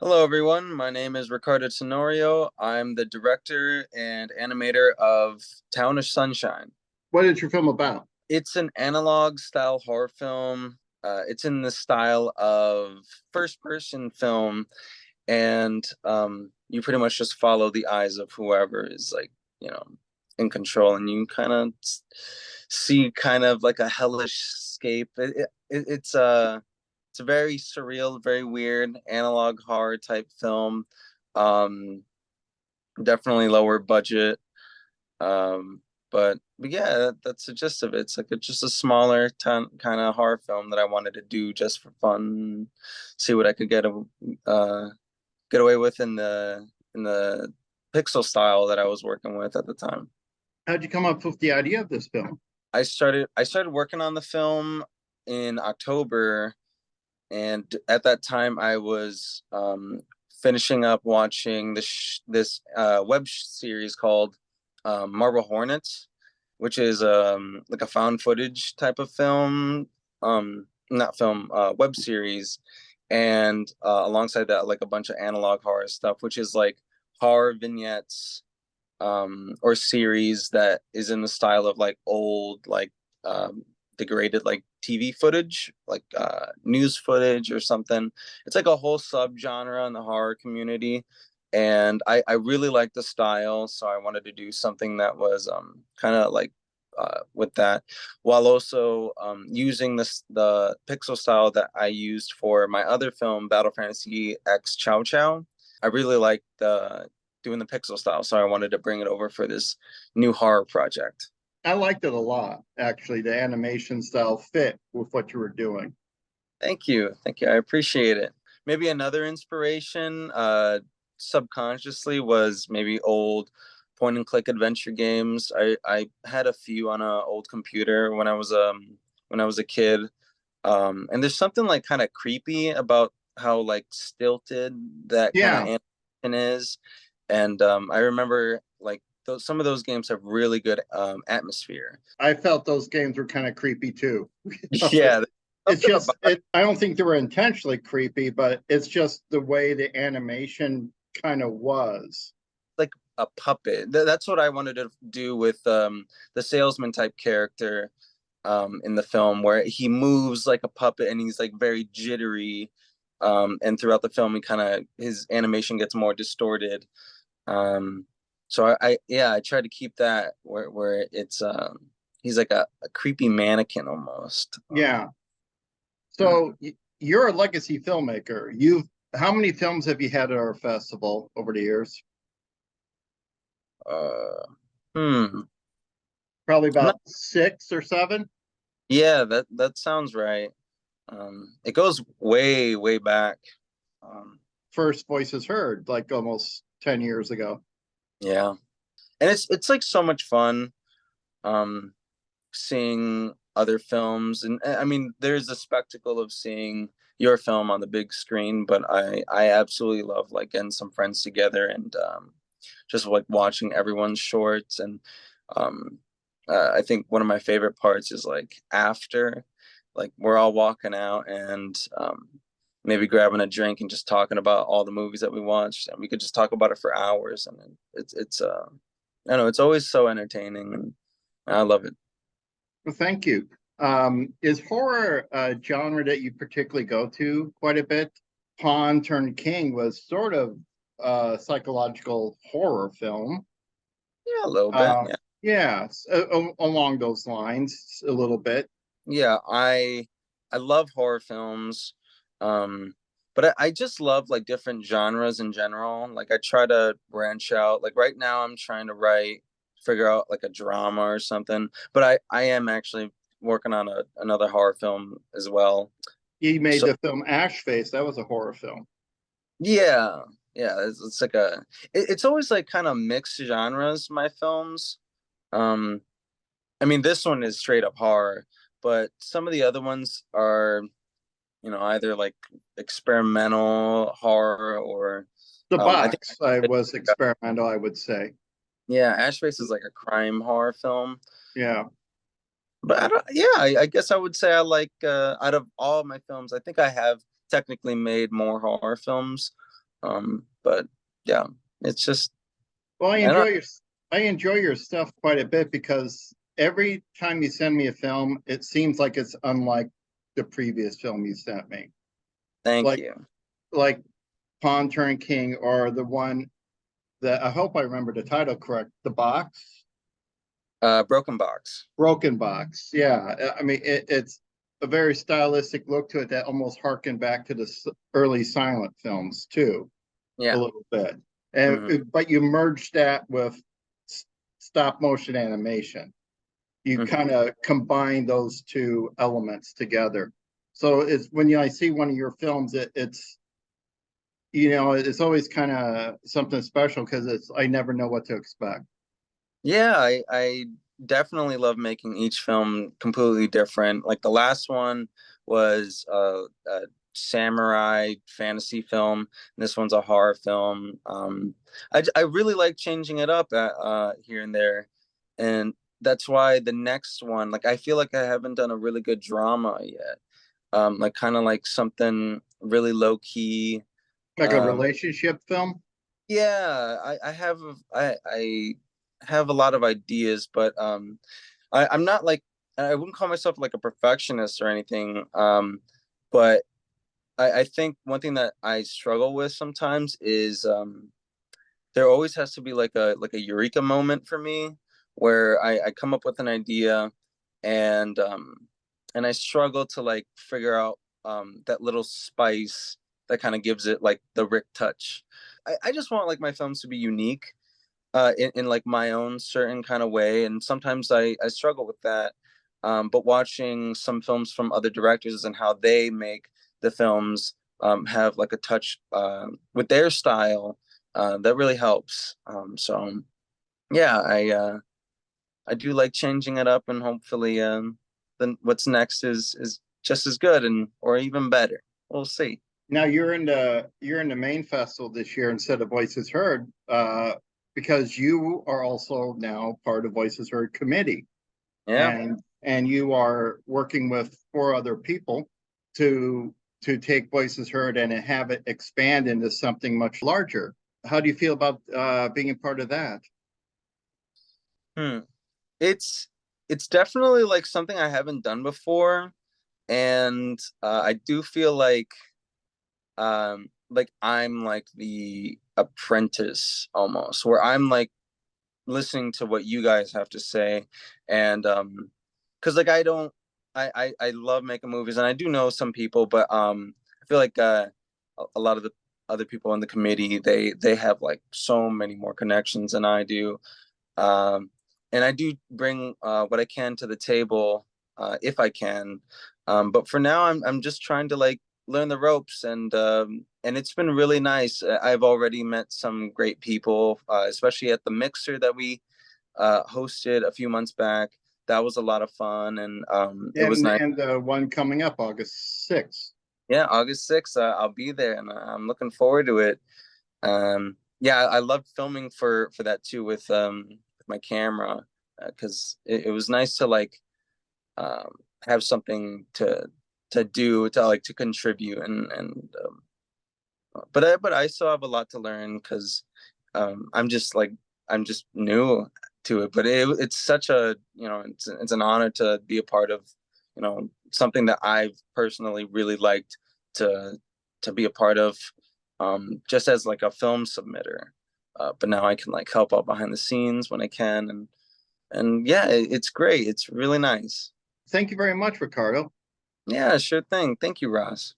Hello, everyone. My name is Ricardo Tenorio. I'm the director and animator of Town of Sunshine. What is your film about? It's an analog style horror film. It's in the style of first person film, and you pretty much just follow the eyes of whoever is you know, in control, and you kind of see kind of like a hellish scape. It's a very surreal, very weird analog horror type film. Um, Definitely lower budget. But yeah, that's the gist of it. It's like just a smaller kind of horror film that I wanted to do just for fun, see what I could uh, get away with in the pixel style that I was working with at the time. How'd you come up with the idea of this film? I started working on the film in October, and at that time I was finishing up watching this web series called Marble Hornets, which is like a found footage type of film, not film, web series, and alongside that, like a bunch of analog horror stuff, which is like horror vignettes, or series that is in the style of like old, like degraded like TV footage, like news footage or something. It's like a whole subgenre in the horror community. And I really like the style, so I wanted to do something that was kind of like with that, while also using the pixel style that I used for my other film, Battle Fantasy X Chow Chow. I really liked doing the pixel style, so I wanted to bring it over for this new horror project. I liked it a lot, actually. The animation style fit with what you were doing. Thank you. I appreciate it. Maybe another inspiration, subconsciously, was maybe old point and click adventure games. I had a few on an old computer when I was a kid. And there's something like kind of creepy about how like stilted that kind of Yeah, animation is. And I remember like some of those games have really good atmosphere. I felt those games were kind of creepy too. Yeah, there's It's something just, about it, I don't think they were intentionally creepy, but it's just the way the animation kind of was. like a puppet. That's what I wanted to do with the salesman type character in the film, where he moves like a puppet and he's like very jittery. And throughout the film, he kind of his animation gets more distorted. So yeah, I tried to keep that where it's he's like a creepy mannequin almost. Yeah. So you're a legacy filmmaker. How many films have you had at our festival over the years? Uh, hmm. Probably I'm not, about six or seven. yeah, that sounds right. It goes way, way back. Um, First voices heard, like almost 10 years ago. yeah, and it's like so much fun um, seeing other films, and I mean, there's a spectacle of seeing your film on the big screen, but I absolutely love like getting some friends together and just like watching everyone's shorts. And um, I think one of my favorite parts is like after, like we're all walking out and maybe grabbing a drink and just talking about all the movies that we watched, and we could just talk about it for hours. And it's I don't know, it's always so entertaining, and I love it. Well, thank you. Is horror a genre that you particularly go to quite a bit? Pawn turned King was sort of a psychological horror film. Yeah, a little bit. Uh, Yeah, yeah, along those lines, a little bit. yeah. I love horror films, um, but I just love like different genres in general. Like I try to branch out. Like right now, I'm trying to figure out like a drama or something. But I am actually working on another horror film as well. He made So the film Ash Face. That was a horror film. yeah, yeah. It's like it's always like kind of mixed genres. My films. Um, I mean, this one is straight up horror, but some of the other ones are, either like experimental horror or The I think, Box I was experimental, I would say. yeah, Ashface is like a crime horror film. Yeah. But I don't, yeah, I guess I would say I like out of all my films, I think I have technically made more horror films. But yeah, it's just Well, I don't. I enjoy your stuff quite a bit because every time you send me a film, it seems like it's unlike the previous film you sent me. Thank Like you. like Pawn Turned King, or the one that I hope I remember the title correct, The Box, Broken Box. Broken Box. Yeah, I mean it's a very stylistic look to it that almost harkened back to the early silent films too, a Yeah. little bit. And Hmm. but you merged that with stop motion animation. You Hmm. kind of combine those two elements together. So it's when I see one of your films, it's it's always kind of something special because it's I never know what to expect. Yeah, I definitely love making each film completely different. Like the last one was a samurai fantasy film. And this one's a horror film. I really like changing it up here and there, and that's why the next one, like I feel like I haven't done a really good drama yet. Like kind of like something really low key. Like a Um, relationship film. yeah, I have a lot of ideas, but I'm not like I wouldn't call myself like a perfectionist or anything. But I think one thing that I struggle with sometimes is there always has to be like a eureka moment for me where I come up with an idea and and I struggle to like figure out that little spice that kind of gives it like the Rick touch. I just want like my films to be unique in like my own certain kind of way, and sometimes I struggle with that. But watching some films from other directors and how they make the films have like a touch with their style that really helps. So yeah, I do like changing it up, and hopefully then what's next is just as good and or even better. We'll see. Now you're in the main festival this year instead of Voices Heard, because you are also now part of Voices Heard committee, Yeah. and you are working with four other people to take Voices Heard and have it expand into something much larger. How do you feel about being a part of that? Hmm. It's it's definitely like something I haven't done before, and I do feel like I'm like the apprentice almost, where I'm like listening to what you guys have to say, and because like I don't, I love making movies, and I do know some people, but I feel like a lot of the other people in the committee they have like so many more connections than I do, um, and I do bring what I can to the table if I can. But for now, I'm just trying to like learn the ropes, and it's been really nice. I've already met some great people, especially at the mixer that we hosted a few months back. That was a lot of fun, and it was nice. And the one coming up August 6th. Yeah, August 6th, I'll be there, and I'm looking forward to it. Yeah, I loved filming for that too with my camera because it was nice to like have something to do to like to contribute and but I still have a lot to learn because I'm just like I'm just new to it, but it's such a it's an honor to be a part of something that I've personally really liked to to be a part of, just as like a film submitter. But now I can like help out behind the scenes when I can, and yeah, it's great. It's really nice. Thank you very much, Ricardo. Yeah, sure thing. Thank you, Ross.